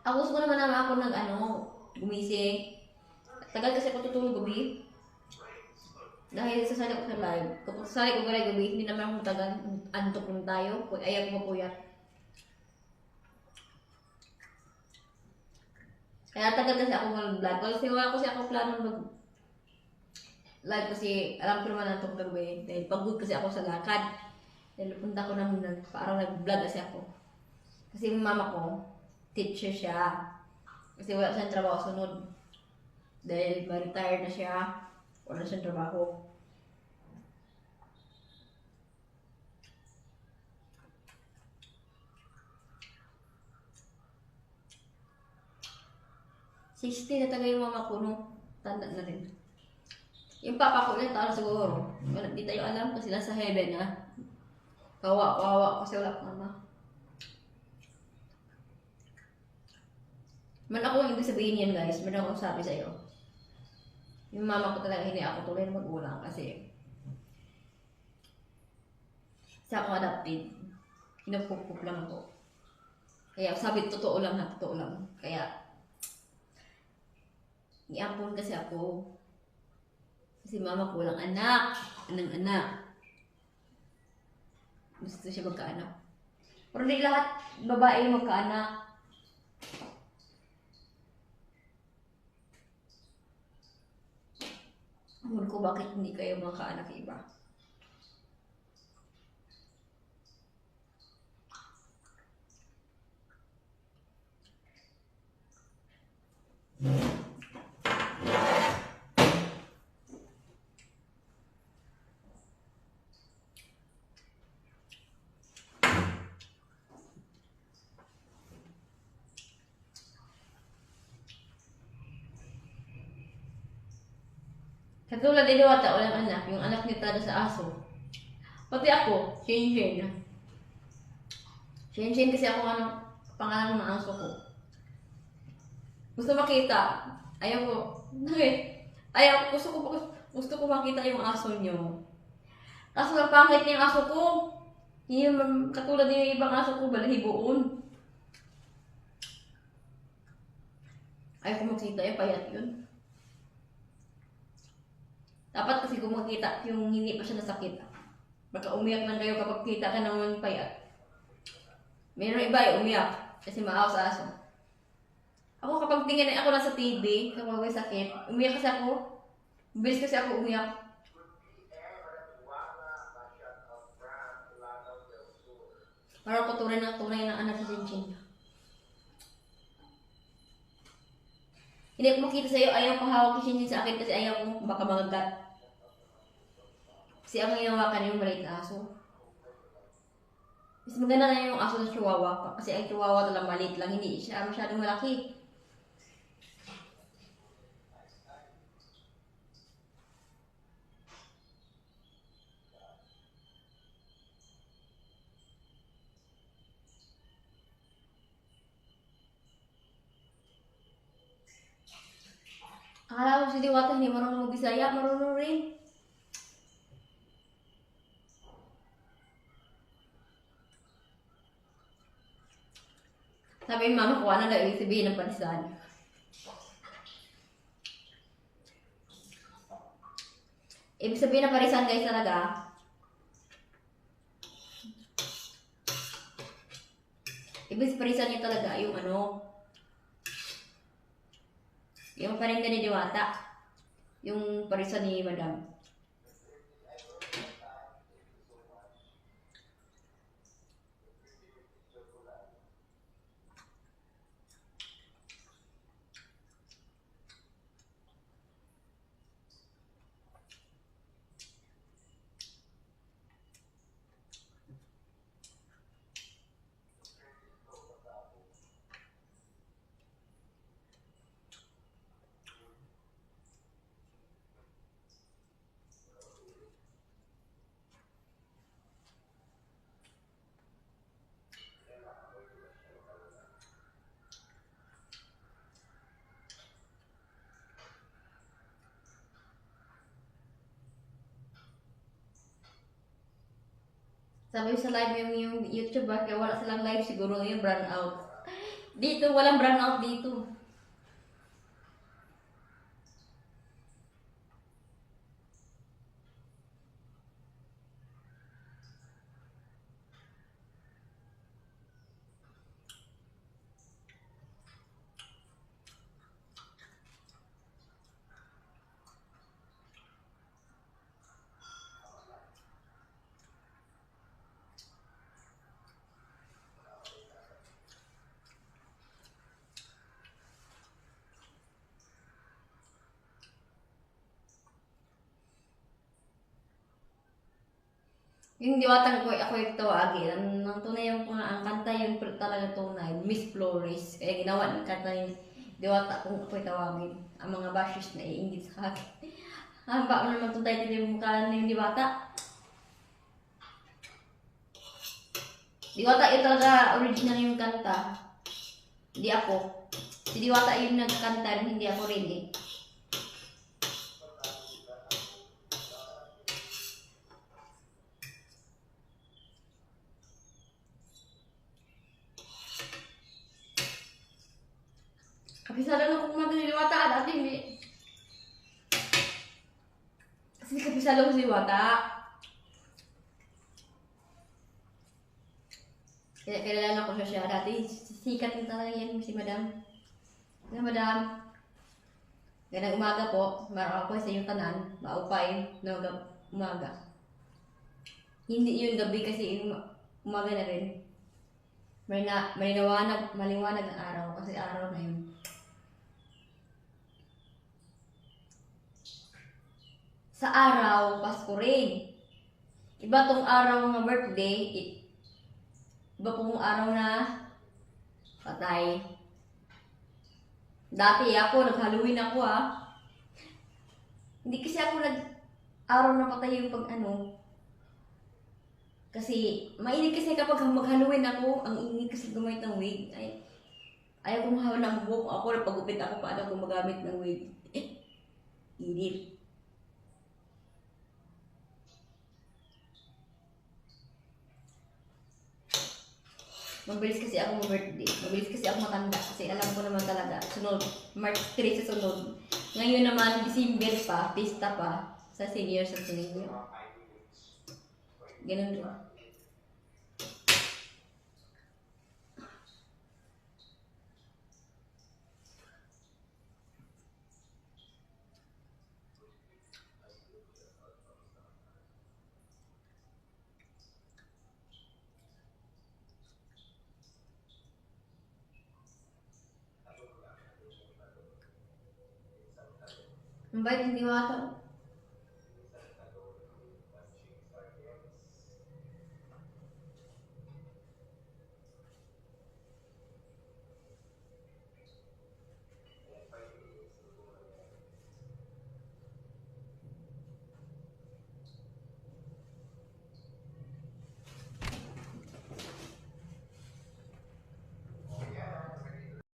Ako gusto ko naman ako gumising. Tagal kasi ako tutulog gabi. Dahil sasali ko sa live. Kapag sasali ko gabi gabi, hindi naman ako tagal. Antok lang tayo. Ayaw ko mapuyat. Kaya tagal kasi ako mag-vlog. Kasi wala kasi ako plano mag-live kasi alam ko naman antok gabi. Dahil pagod kasi ako sa lakad. Dahil punta ko naman parang nag-vlog kasi ako. Kasi yung mama ko, teacher siya. Kasi wala siyang trabaho sunod. Dahil ma-retire na siya, wala siyang trabaho. Sixty na taga yung mama ko, no? Tanda na rin. Yung papa ko, ilang taon siguro. Di tayo alam kasi nasa heaven na. Kawa kasi wala pa mama. Man ako ang ibig sabihin yan guys, man ako sabi sa'yo. Yung mama ko talaga hindi ako tuloy na mag-ulang kasi sa ako adopted, kinupupuk lang ako. Kaya sabi totoo lang ha, totoo lang. Kaya niampun kasi ako. Kasi mama ko walang anak, anak. Gusto siya magkaanak. Pero hindi lahat babae yung magkaanak. Amor ko, bakit hindi kayo makaanak iba? Katulad ni Diwata, walang anak. Yung anak niya tada sa aso. Pati ako, Shin. Shin kasi ako pangalan ng aso ko. Gusto makita. Ayaw ko. Ayaw, gusto ko makita yung aso niyo. Kaso ang pangit niya yung aso ko. Yung katulad yung ibang aso ko, balahiboon. Ayaw ko makita, payat yun. Dapat kasi kung makita yung hindi pa siya nasakit. Baka umiyak lang kayo kapag kita ka naman payat. Meron iba yung umiyak kasi maawa sa aso. Ako kapag tingin ako nasa TV, kapag may sakit, umiyak kasi ako. Bilis kasi ako umiyak. Para ko tunay ng anak sa Jinjin. Hindi ko makita sa'yo, ayaw ko hawak si Jinjin sa akin kasi ayaw ko baka magagat. Kasi ang hinawakan yung maliit na aso. Mas maganda na yung aso ng chihuahua. Kasi ang chihuahua talagang maliit lang. Hindi siya masyadong malaki. Akala ko si Diwata hindi marunong mag-Bisaya. Marunong rin. Sabi yung mama ko, ano na ibig sabihin ng panisan? Ibig sabihin ng parisan guys talaga. Ibig parisan niya talaga yung yung parinda ni Diwata. Yung parisan ni Madam. Sabi sa live yung YouTube kaya wala silang live siguro yung brand out. Dito, walang brand out dito. Yung diwatang ko, ako yung tawagin. Ang tunay yung ang kanta yung talaga tunay, Miss Flores. Kaya ginawa ng kanta yung diwata kung ako yung tawagin. Ang mga bashes na iingit sa akin. Hamba mo naman itong title yung mukha ng diwata. Diwata yung talaga original yung kanta. Hindi ako. Si Diwata yung nagkanta, hindi ako rin eh. Kapisala na kung mag-Diwata dati hindi. Kasi kapisala ko si Diwata. Kaya kilala ko siya dati. Sikat na talaga yan si Madam. Na Madam. Ganang umaga po. Maraw ako sa iyong tanan. Maupay. No, umaga. Hindi yun gabi kasi umaga na rin. Maliwanag ng araw kasi araw na yun. Sa araw, Pasko rin. Iba tong araw ng birthday, iba pong araw na patay. Dati ako, nag-Halloween ako Hindi kasi ako araw na patay yung pag Kasi, mainit kasi kapag mag-Halloween ako, ang init kasi gumamit ng wig. Ayaw ko mahawa ng buhok ako, napagupit ako paano kung magamit ng wig. Init. Mabilis kasi ako birthday. Mabilis kasi ako matanda kasi alam ko naman talaga. Sunod, March 3 sa sunod. Ngayon naman, December pa, pista pa sa senior sa senior. Ganun rin. Ang bait ng Diwata.